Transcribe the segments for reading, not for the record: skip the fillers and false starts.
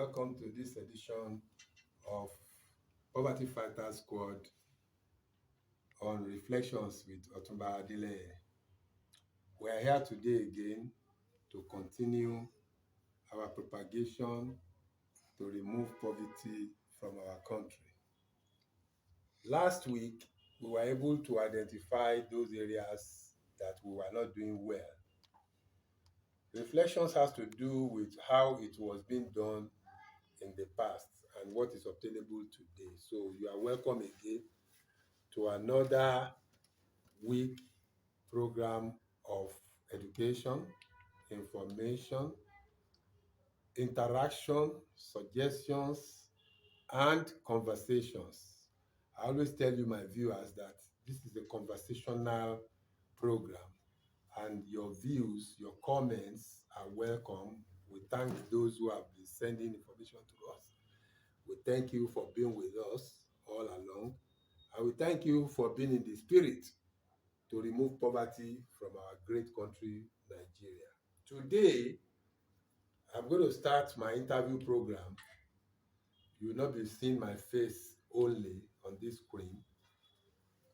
Welcome to this edition of Poverty Fighter Squad on Reflections with Otunba Adeleye. We are here today again to continue our propagation to remove poverty from our country. Last week, we were able to identify those areas that we were not doing well. Reflections has to do with how it was being done in the past and what is obtainable today. So you are welcome again to another week program of education, information, interaction, suggestions, and conversations. I always tell you, my viewers, that this is a conversational program, and your views, your comments are welcome. We thank those who have been sending information to us. We thank you for being with us all along, and we thank you for being in the spirit to remove poverty from our great country, Nigeria. Today, I'm going to start my interview program. You will not be seeing my face only on this screen.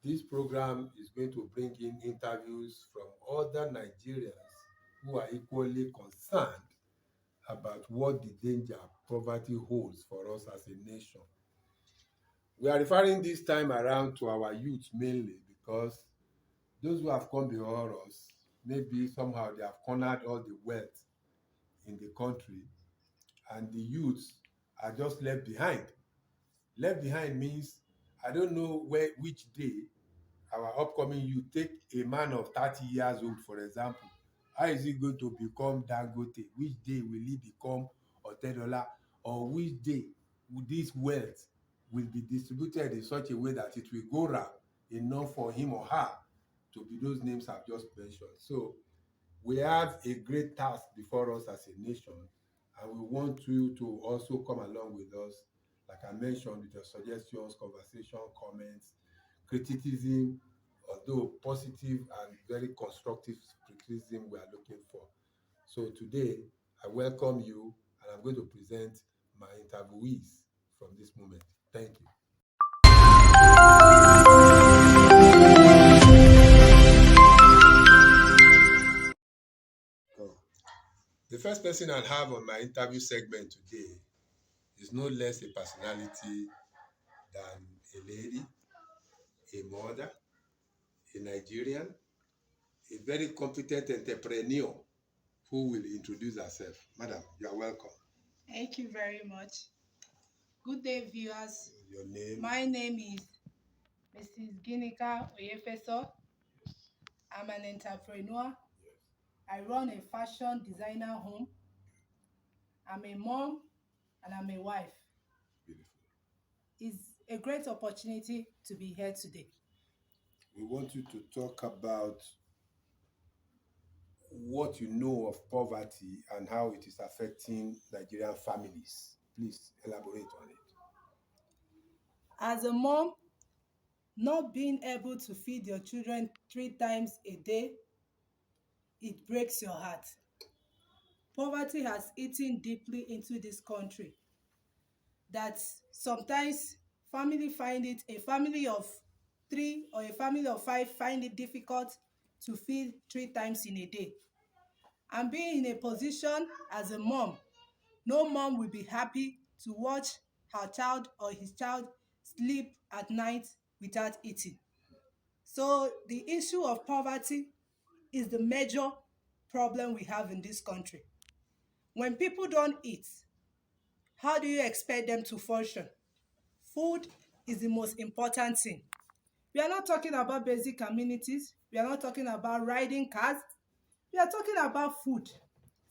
This program is going to bring in interviews from other Nigerians who are equally concerned about what the danger poverty holds for us as a nation. We are referring this time around to our youth mainly because those who have come before us, maybe somehow they have cornered all the wealth in the country, and the youths are just left behind. Left behind means I don't know which day our upcoming youth, take a man of 30 years old, for example. How is he going to become Dangote? Which day will he become Otedola? Or which day will this wealth will be distributed in such a way that it will go round enough for him or her to be those names I've just mentioned? So we have a great task before us as a nation, and we want you to also come along with us, like I mentioned, with your suggestions, conversation, comments, criticism, although positive and very constructive criticism we are looking for. So today, I welcome you, and I'm going to present my interviewees from this moment. Thank you. The first person I have on my interview segment today is no less a personality than a lady, a mother, a Nigerian, a very competent entrepreneur who will introduce herself. Madam, you are welcome. Thank you very much. Good day, viewers. Your name? My name is Mrs. Ginika Oyefeso. I'm an entrepreneur. I run a fashion designer home. I'm a mom and I'm a wife. Beautiful. It's a great opportunity to be here today. We want you to talk about what you know of poverty and how it is affecting Nigerian families. Please elaborate on it. As a mom, not being able to feed your children 3 times a day, it breaks your heart. Poverty has eaten deeply into this country, that sometimes a family of 3 or a family of 5 find it difficult to feed 3 times in a day. And being in a position as a mom, no mom will be happy to watch her child or his child sleep at night without eating. So the issue of poverty is the major problem we have in this country. When people don't eat, how do you expect them to function? Food is the most important thing. We are not talking about basic amenities. We are not talking about riding cars. We are talking about food.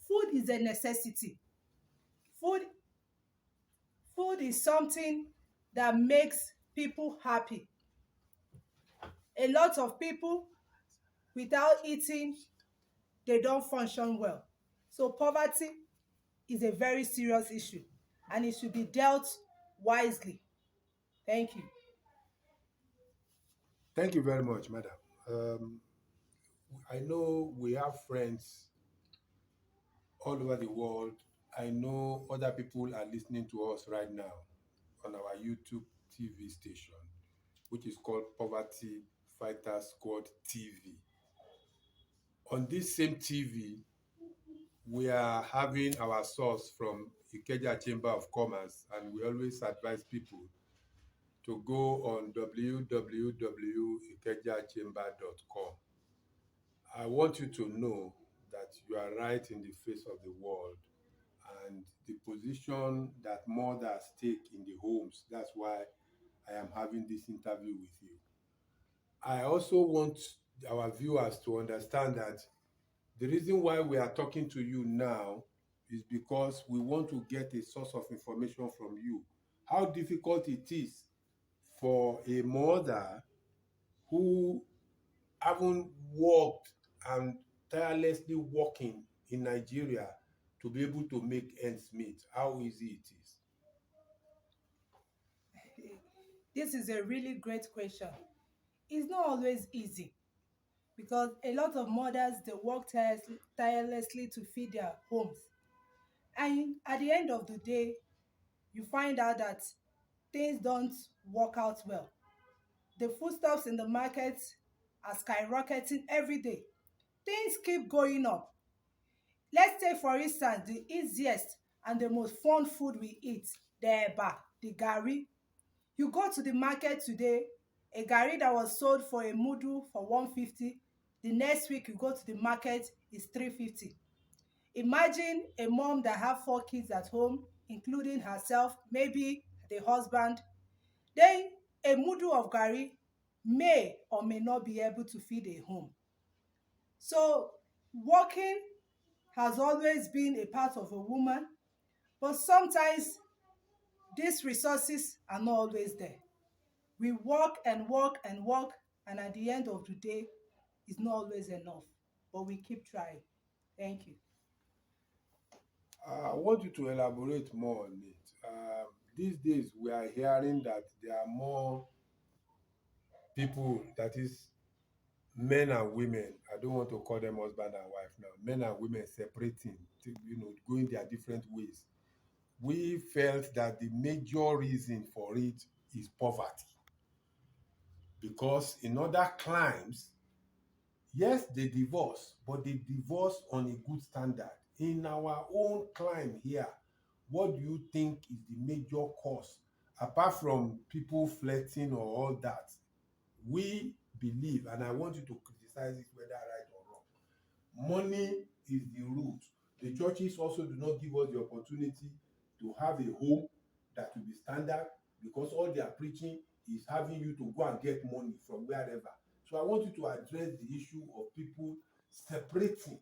Food is a necessity. Food is something that makes people happy. A lot of people, without eating, they don't function well. So poverty is a very serious issue, and it should be dealt wisely. Thank you. Thank you very much, madam. I know we have friends all over the world I know other people are listening to us right now on our YouTube TV station, which is called Poverty Fighter Squad TV. On this same TV, we are having our source from Ikeja Chamber of Commerce, and we always advise people to go on www.ikejachamber.com. I want you to know that you are right in the face of the world, and the position that mothers take in the homes. That's why I am having this interview with you. I also want our viewers to understand that the reason why we are talking to you now is because we want to get a source of information from you. How difficult it is for a mother who haven't worked and tirelessly working in Nigeria to be able to make ends meet. How easy it is. This is a really great question. It's not always easy because a lot of mothers they work tirelessly to feed their homes. And at the end of the day, you find out that things don't work out well. The foodstuffs in the market are skyrocketing every day. Things keep going up. Let's take for instance the easiest and the most fun food we eat, the eba, the garri. You go to the market today, a garri that was sold for a mudu for 150, the next week you go to the market is 350. Imagine a mom that have 4 kids at home, including herself, maybe the husband. Then a mudu of garri may or may not be able to feed a home. So working has always been a part of a woman, but sometimes these resources are not always there. We work and work and work, and at the end of the day, it's not always enough, but we keep trying. Thank you. I want you to elaborate more on it. These days, we are hearing that there are more people, that is, men and women. I don't want to call them husband and wife now. Men and women separating, going their different ways. We felt that the major reason for it is poverty, because in other climes, yes, they divorce, but they divorce on a good standard. In our own climb here, what do you think is the major cause? Apart from people flirting or all that, we believe, and I want you to criticize it whether right or wrong. Money is the root. The churches also do not give us the opportunity to have a home that will be standard, because all they are preaching is having you to go and get money from wherever. So I want you to address the issue of people separating,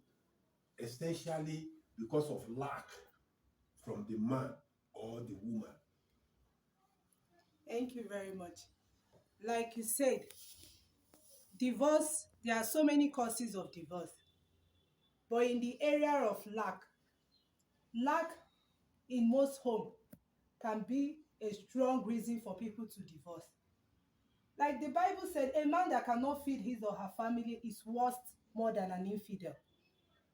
essentially because of lack from the man or the woman. Thank you very much. Like you said, divorce, there are so many causes of divorce. But in the area of lack in most homes can be a strong reason for people to divorce. Like the Bible said, a man that cannot feed his or her family is worth more than an infidel.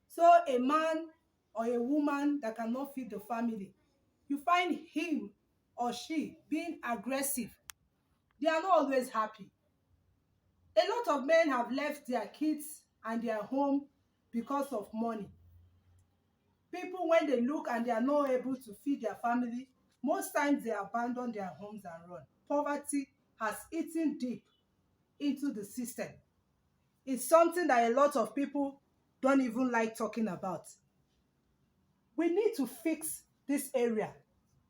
So a man or a woman that cannot feed the family, you find him or she being aggressive. They are not always happy. A lot of men have left their kids and their home because of money. People, when they look and they are not able to feed their family, most times they abandon their homes and run. Poverty has eaten deep into the system. It's something that a lot of people don't even like talking about. We need to fix this area.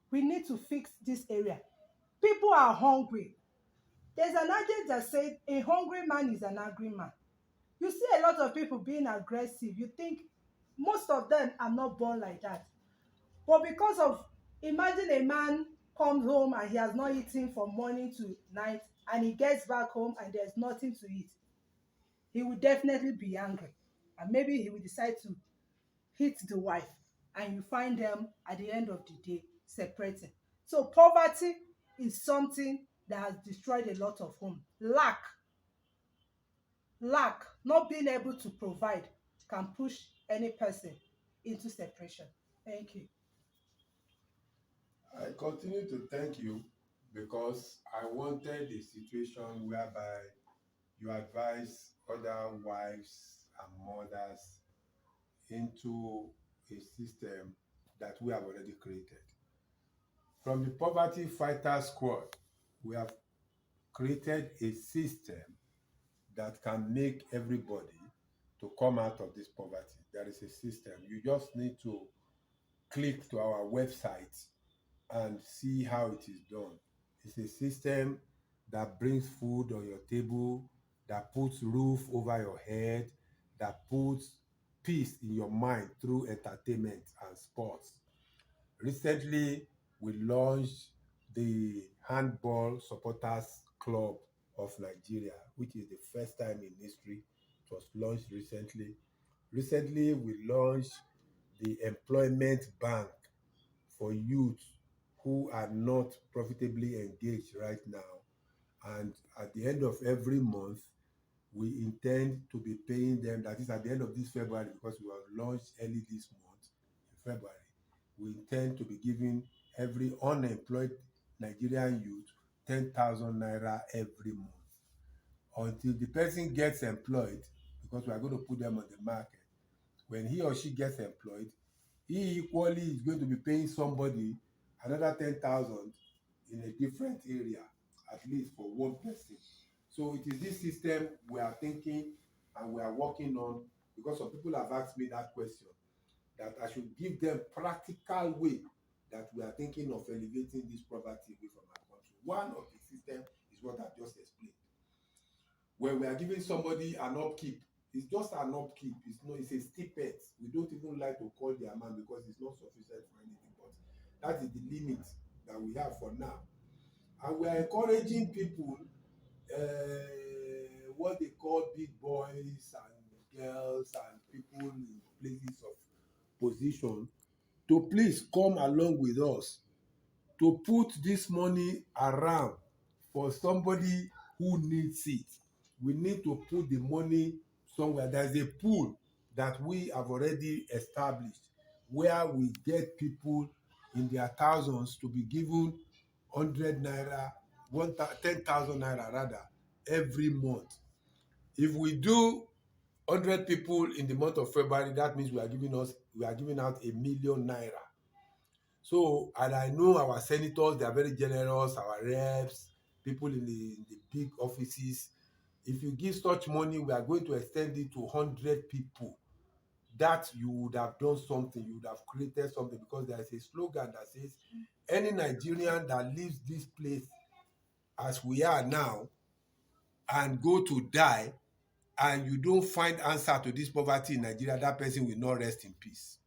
We need to fix this area. People are hungry. There's an adage that says a hungry man is an angry man. You see a lot of people being aggressive. You think most of them are not born like that. But because of, imagine a man comes home and he has not eaten from morning to night, and he gets back home and there's nothing to eat. He will definitely be angry. And maybe he will decide to hit the wife. And you find them at the end of the day separating. So poverty is something that has destroyed a lot of homes. Lack, not being able to provide, can push any person into separation. Thank you. I continue to thank you because I wanted a situation whereby you advise other wives and mothers into a system that we have already created. From the Poverty Fighter Squad, we have created a system that can make everybody to come out of this poverty. There is a system. You just need to click to our website and see how it is done. It's a system that brings food on your table, that puts roof over your head, that puts peace in your mind through entertainment and sports. Recently, we launched the Handball Supporters Club of Nigeria, which is the first time in history. It was launched recently. Recently, we launched the Employment Bank for youth who are not profitably engaged right now. And at the end of every month, we intend to be paying them, that is at the end of this February, because we were launched early this month, in February. We intend to be giving every unemployed Nigerian youth 10,000 naira every month until the person gets employed, because we are going to put them on the market. When he or she gets employed, he equally is going to be paying somebody another 10,000 in a different area, at least for one person. So it is this system we are thinking and we are working on, because some people have asked me that question, that I should give them practical way that we are thinking of elevating this poverty away from our country. One of the system is what I just explained, where we are giving somebody an upkeep. It's just an upkeep. It's a stipend. We don't even like to call the amount because it's not sufficient for anything. But that is the limit that we have for now. And we are encouraging people, what they call big boys and girls and people in places of position, to please come along with us to put this money around for somebody who needs it. We need to put the money somewhere. There's a pool that we have already established where we get people in their thousands to be given 100 naira, 10,000 naira rather, every month. If we do 100 people in the month of February, that means we are giving out 1 million naira. So, and I know our senators, they are very generous, our reps, people in the big offices. If you give such money, we are going to extend it to 100 people. That you would have done something, you would have created something, because there is a slogan that says, any Nigerian that leaves this place as we are now and go to die, and you don't find answer to this poverty in Nigeria, that person will not rest in peace.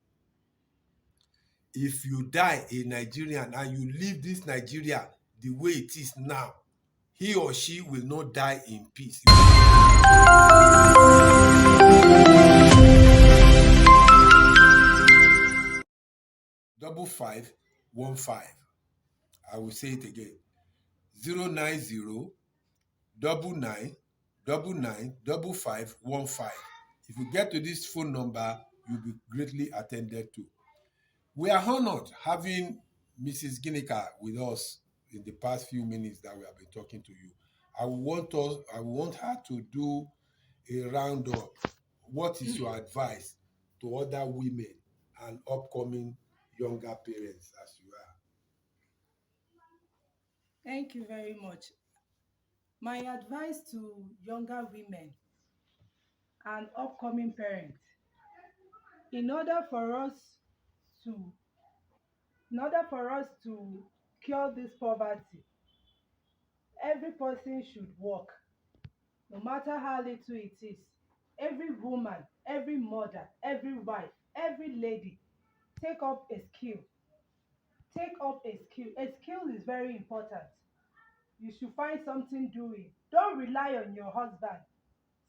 If you die a Nigerian and you leave this Nigeria the way it is now, he or she will not die in peace. 5515. I will say it again. 090 99 5515. If you get to this phone number, you'll be greatly attended to. We are honored having Mrs. Ginika with us in the past few minutes that we have been talking to you. I want her to do a roundup. What is your advice to other women and upcoming younger parents as you are? Thank you very much. My advice to younger women and upcoming parents, in order for us to in order for us to cure this poverty, every person should work, no matter how little it is. Every woman, every mother, every wife, every lady, take up a skill. Take up a skill. A skill is very important. You should find something doing. Don't rely on your husband.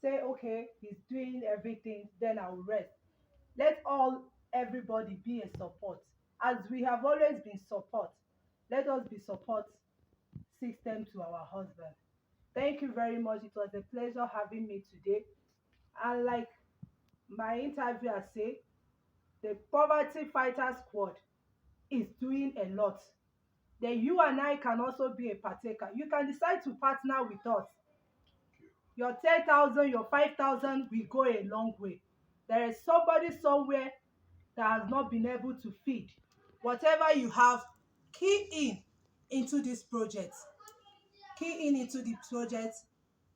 Say, okay, he's doing everything, then I'll rest. Let everybody be a support. As we have always been support, let us be support system to our husband. Thank you very much. It was a pleasure having me today. And like my interviewer say, the Poverty Fighter Squad is doing a lot. then you and I can also be a partaker. You can decide to partner with us. Your 10,000, your 5,000 will go a long way. There is somebody somewhere that has not been able to feed. Whatever you have, key in into this project. Key in into the project,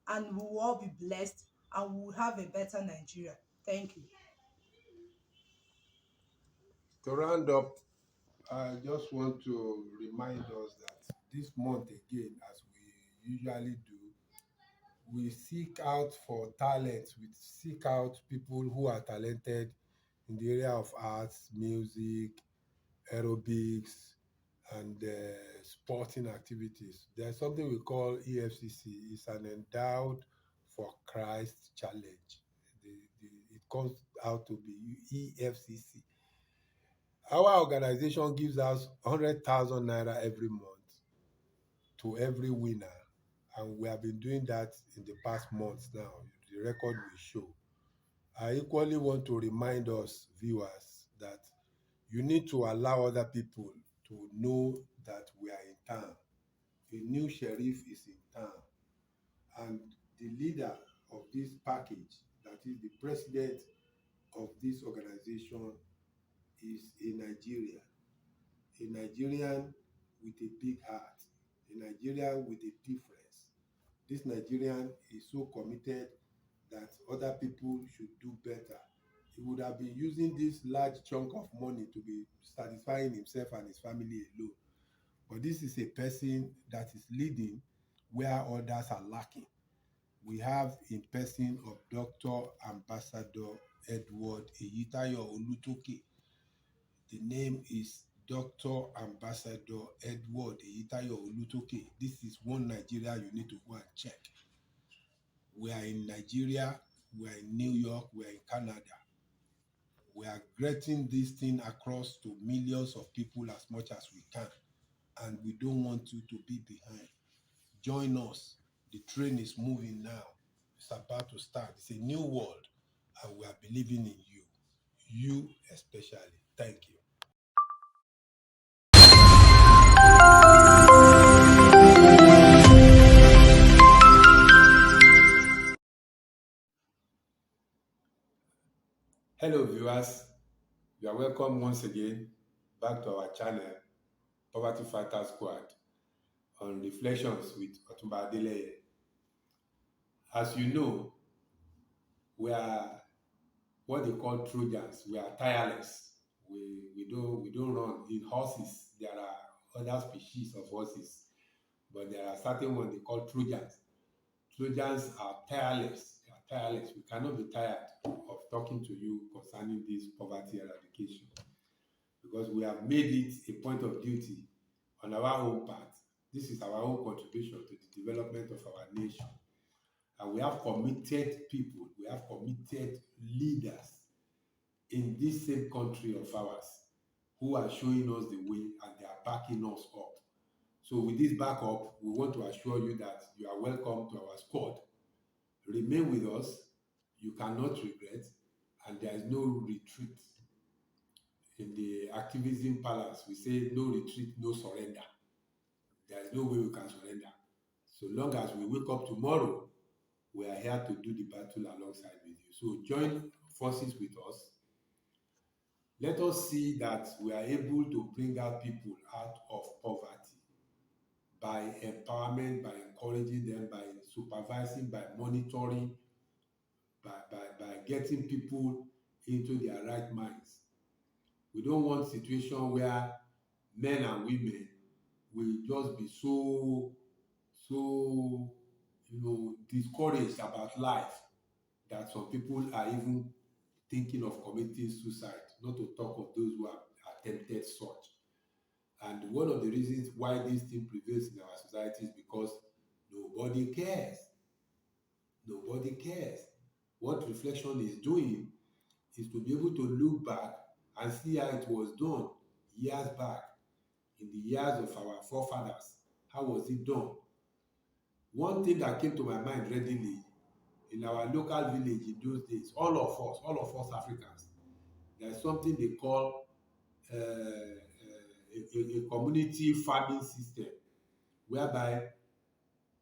and we will all be blessed, and we will have a better Nigeria. Thank you. To round up, I just want to remind us that this month again, as we usually do, we seek out for talents. We seek out people who are talented in the area of arts, music, aerobics, and sporting activities. There's something we call EFCC. It's an Endowed for Christ Challenge. It comes out to be EFCC. Our organization gives us 100,000 naira every month to every winner, and we have been doing that in the past months now. The record will show. I equally want to remind us, viewers, that you need to allow other people to know that we are in town. A new sheriff is in town, and the leader of this package, that is the president of this organization, is a Nigerian. A Nigerian with a big heart, a Nigerian with a difference. This Nigerian is so committed that other people should do better. He would have been using this large chunk of money to be satisfying himself and his family alone. But this is a person that is leading where others are lacking. We have in person of Dr. Ambassador Edward Eyitayo Olutoke. The name is Dr. Ambassador Edward Eyitayo Olutoke. This is one Nigeria you need to go and check. We are in Nigeria, we are in New York, we are in Canada. We are getting this thing across to millions of people as much as we can, and we don't want you to be behind. Join us. The train is moving now. It's about to start. It's a new world, and we are believing in you. You especially. Thank you. Hello, viewers. You are welcome once again back to our channel, Poverty Fighter Squad, on Reflections with Otunba Adeleye. As you know, we are what they call Trojans. We are tireless. We don't run. In horses, there are other species of horses, but there are certain ones they call Trojans. Trojans are tireless. They are tireless. We cannot be tired of talking to you concerning this poverty eradication, because we have made it a point of duty on our own part. This is our own contribution to the development of our nation. And we have committed people, we have committed leaders in this same country of ours who are showing us the way, and they are backing us up. So with this backup, we want to assure you that you are welcome to our squad. Remain with us. You cannot regret, and there is no retreat. In the activism palace, we say no retreat, no surrender. There is no way we can surrender. So long as we wake up tomorrow, we are here to do the battle alongside with you. So join forces with us. Let us see that we are able to bring out people out of poverty by empowerment, by encouraging them, by supervising, by monitoring, by getting people into their right minds. We don't want a situation where men and women will just be so discouraged about life that some people are even thinking of committing suicide, not to talk of those who have attempted such. And one of the reasons why this thing prevails in our society is because nobody cares. Nobody cares. What reflection is doing is to be able to look back and see how it was done years back, in the years of our forefathers. How was it done? One thing that came to my mind readily, in our local village in those days, all of us Africans, there's something they call a a community farming system whereby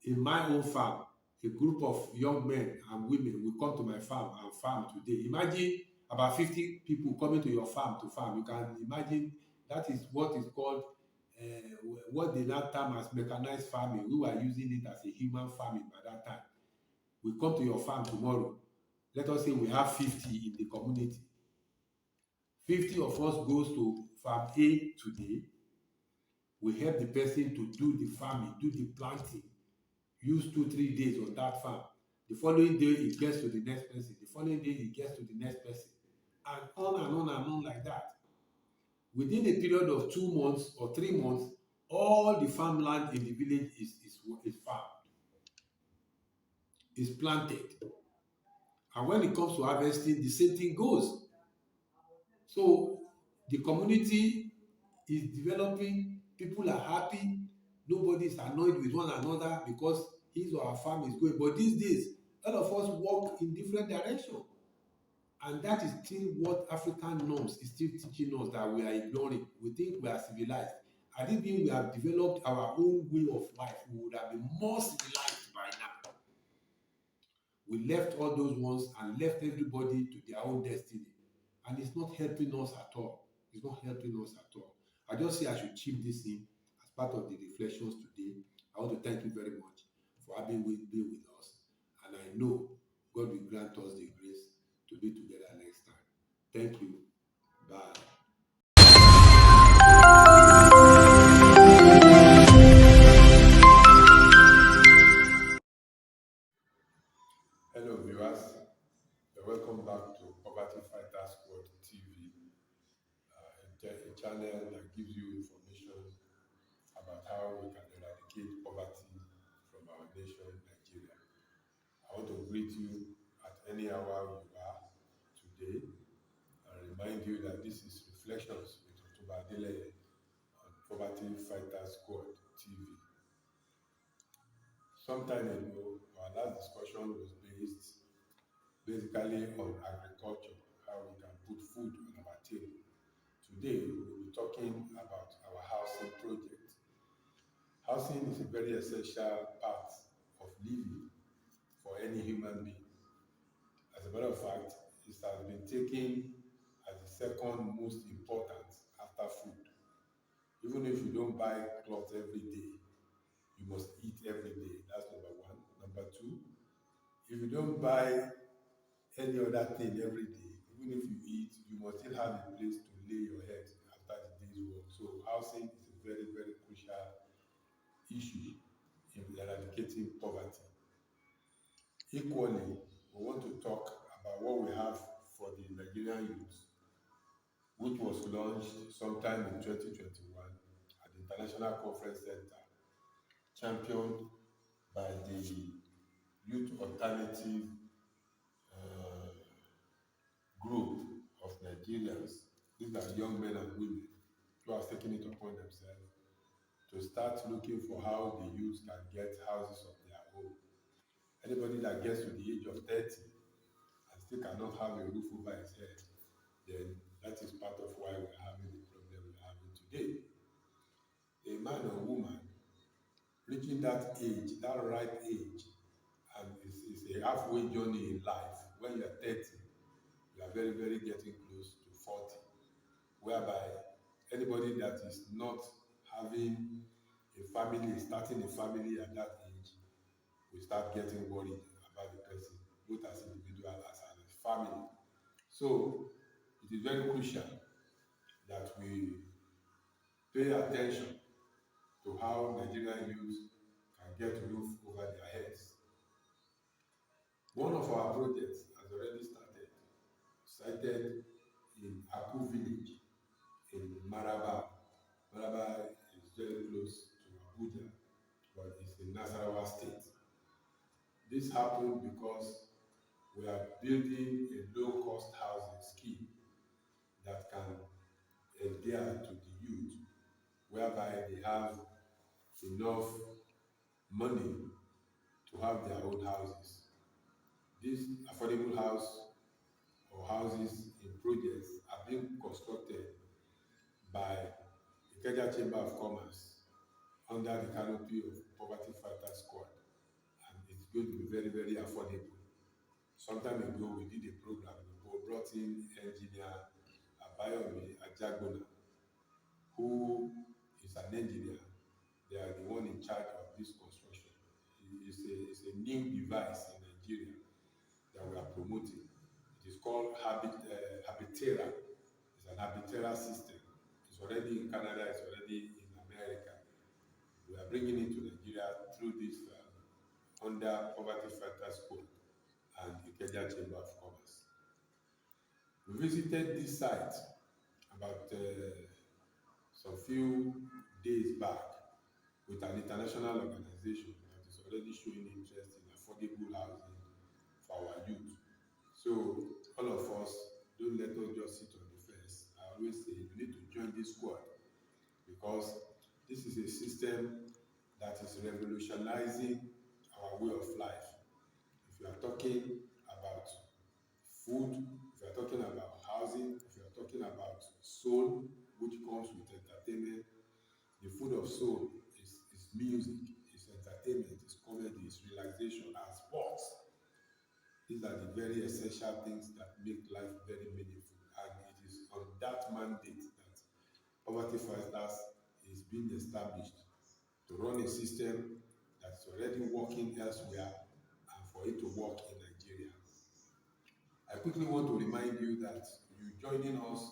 in my own farm, a group of young men and women will come to my farm and farm today. Imagine about 50 people coming to your farm to farm. You can imagine that is what is called what they now term as mechanized farming. We were using it as a human farming by that time. We come to your farm tomorrow. Let us say we have 50 in the community. 50 of us goes to farm A today. We help the person to do the farming, do the planting, use 2 3 days on that farm. The following day it gets to the next person. The following day it gets to the next person, and on and on and on like that. Within a period of 2 months or 3 months, all the farmland in the village is farmed, is planted. And when it comes to harvesting, the same thing goes. So the community is developing, people are happy, nobody is annoyed with one another because his or her farm is going. But these days, all of us walk in different directions. And that is still what African norms is still teaching us that we are ignoring. We think we are civilized. Had it been we have developed our own way of life, we would have been more civilized by now. We left all those ones and left everybody to their own destiny. And it's not helping us at all. It's not helping us at all. I just say I should chip this in as part of the reflections today. I want to thank you very much for having be with us. And I know God will grant us the grace to be together next time. Thank you. Bye. Hello, viewers. Welcome back to Poverty Fighter Squad TV, a channel that gives you information about how we can eradicate poverty from our nation, Nigeria. I want to greet you at any hour you are today and remind you that this is Reflections with Otunba Adeleye on Poverty Fighter Squad TV. Some time ago, our last discussion was basically on agriculture, how we can put food on our table. Today, we will be talking about our housing project. Housing is a very essential part of living for any human being. As a matter of fact, it has been taken as the second most important after food. Even if you don't buy clothes every day, you must eat every day. That's number one. Number two, if you don't buy any other thing every day, even if you eat, you must still have a place to lay your head after the day's work. So housing is a very, very crucial issue in eradicating poverty. Equally, we want to talk about what we have for the Nigerian youth, which was launched sometime in 2021 at the International Conference Center, championed by the Youth Alternative uh, Group of Nigerians. These are young men and women who have taken it upon themselves to start looking for how the youth can get houses of their own. Anybody that gets to the age of 30 and still cannot have a roof over his head, then that is part of why we're having the problem we're having today. A man or woman reaching that age, that right age, and it's a halfway journey in life. When you're 30, you are very, very getting close to 40, whereby anybody that is not having a family, starting a family at that age, will start getting worried about the person, both as individual as a family. So it is very crucial that we pay attention to how Nigerian youth can get a roof over their heads. One of our projects has already started, sited in Aku village in Maraba. Maraba is very close to Abuja, but it's in Nasarawa State. This happened because we are building a low-cost housing scheme that can adhere to the youth, whereby they have enough money to have their own houses. These affordable house or houses in projects are being constructed by a Ikeja Chamber of Commerce under the canopy of Poverty Fighter Squad, and it's going to be very, very affordable. Some time ago, we did a program. We brought in engineer Abayomi Ajagbona, who is an engineer. They are the one in charge of this construction. It's a new device in Nigeria that we are promoting. It is called Habitera. It's an Habitera system. It's already in Canada, it's already in America. We are bringing it to Nigeria through this under Poverty Fighters Code and Ikeja Chamber of Commerce. We visited this site about some few days back with an international organization that is already showing interest in affordable housing for our youth. So all of us, don't let us just sit on the fence. I always say you need to join this squad because this is a system that is revolutionizing our way of life. If you are talking about food, if you are talking about housing, if you are talking about soul, which comes with entertainment, the food of soul is music, is entertainment, is comedy, is relaxation, and sports. These are the very essential things that make life very meaningful. And it is on that mandate that Poverty Fighters is being established to run a system that is already working elsewhere and for it to work in Nigeria. I quickly want to remind you that you joining us,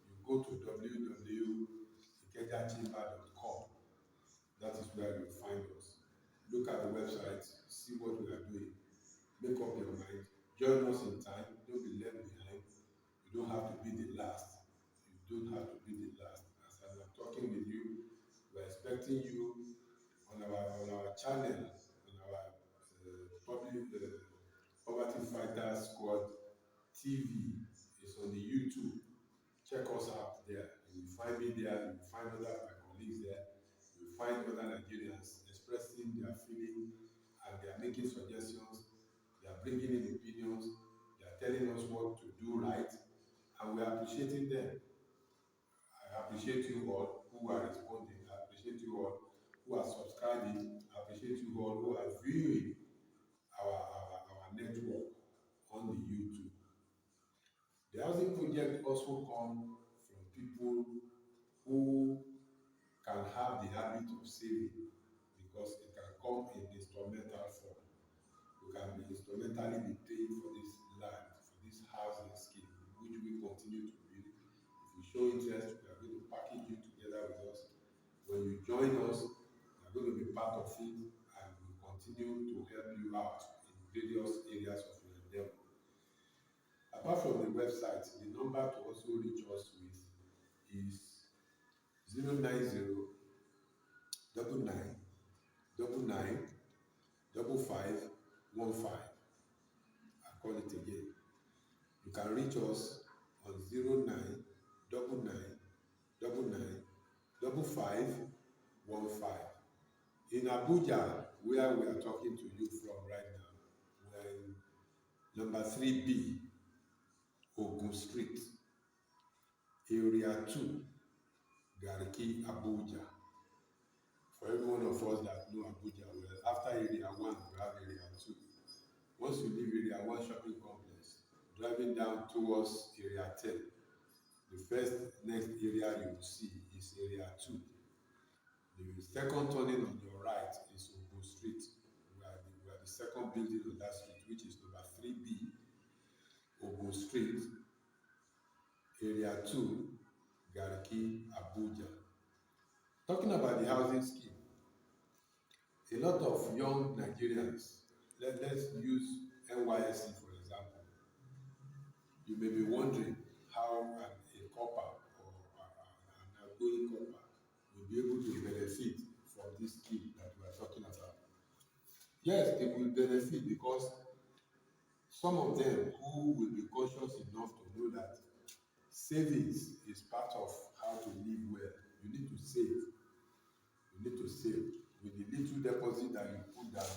you go to www.ikejachamber.com. That is where you find us. Look at the website, see what we are doing. Make up your mind. Join us in time. Don't be left behind. You don't have to be the last. You don't have to be the last. As I'm talking with you, we're expecting you on our channel, on our Poverty Fighters Squad TV. Is on the YouTube. Check us out there. You will find me there. You will find other of my colleagues there. You will find other Nigerians expressing their feeling and they are making suggestions. They are bringing in opinions. They are telling us what to do right, and we are appreciating them. I appreciate you all who are responding. I appreciate you all who are subscribing. I appreciate you all who are viewing our network on the YouTube. The housing project also come from people who can have the habit of saving because it can come in instrumental form. You can be instrumentally be paying for this land, for this housing scheme, which we continue to build. If you show interest, we are going to package you together with us. When you join us, you are going to be part of it and we continue to help you out in various areas of your endeavor. Apart from the website, the number to also reach us with is 090 99 99 5515. I call it again. You can reach us on 0999 In Abuja, where we are talking to you from right now, we're in number 3B, Ogun Street, Area 2, Garki, Abuja. For every one of us that know Abuja well, after Area 1, we have Area 2. Once you leave Area 1 shopping complex, driving down towards Area 10, the first next area you will see is Area 2. The second turning on your right is Ogun Street. We are the second building on that street, which is number 3B, Ogun Street, Area 2, Garki, Abuja. Talking about the housing scheme, a lot of young Nigerians, let's use NYSC for example. You may be wondering how a copper or an outgoing copper will be able to benefit from this scheme that we are talking about. Yes, they will benefit because some of them who will be conscious enough to know that savings is part of how to live well. You need to save. You need to save. With the little deposit that you put down,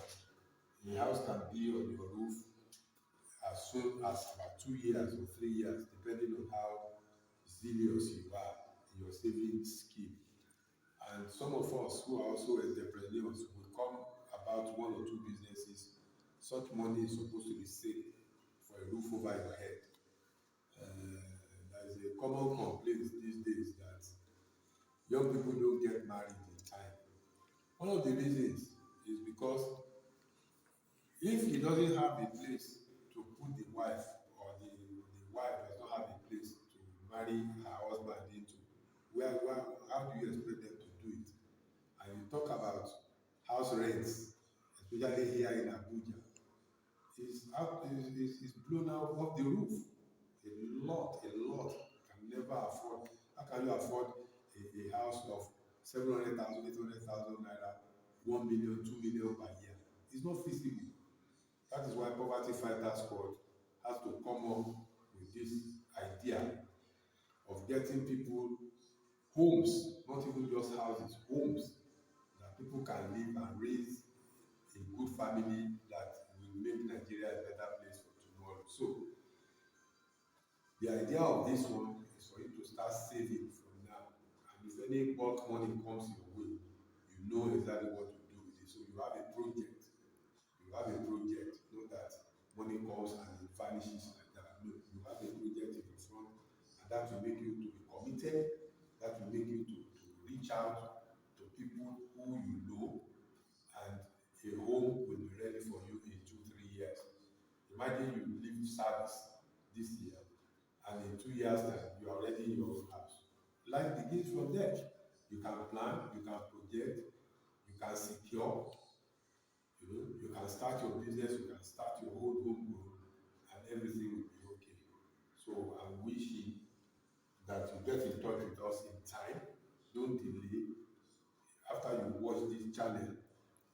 a house can be on your roof as soon as about 2 years or 3 years, depending on how zealous you are in your saving scheme. And some of us who are also entrepreneurs will come about one or two businesses. Such money is supposed to be saved for a roof over your head. There is a common complaint these days that young people don't get married in time. One of the reasons is because if he doesn't have a place to put the wife, or the wife does not have a place to marry her husband into, how do you expect them to do it? And you talk about house rents, especially here in Abuja, is blown out of the roof. A lot can never afford. How can you afford a house of 700,000, 800,000 naira, 1 million, 2 million per year? It's not feasible. That is why Poverty Fighter Squad has to come up with this idea of getting people homes, not even just houses, homes that people can live and raise a good family that will make Nigeria a better place for tomorrow. So the idea of this one is for you to start saving from now. And if any bulk money comes your way, you know exactly what to do with it. So you have a project. You have a project. Not that money comes and it vanishes like that. No, you have a project in front, and that will make you to be committed. That will make you to reach out to people who you know, and a home will be ready for you in 2, 3 years. Imagine you leave service this year, and in 2 years' time, you are already in your own house. Life begins from there. You can plan, you can project, you can secure, you can start your business, you can start your own home grown, and everything will be okay. So I'm wishing that you get in touch with us in time. Don't delay. After you watch this channel,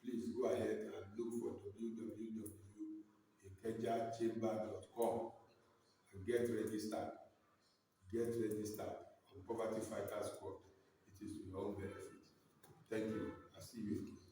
please go ahead and look for www.ikejachamber.com and get registered. Get registered on Poverty Fighter Squad. It is to your own benefit. Thank you. I see you again.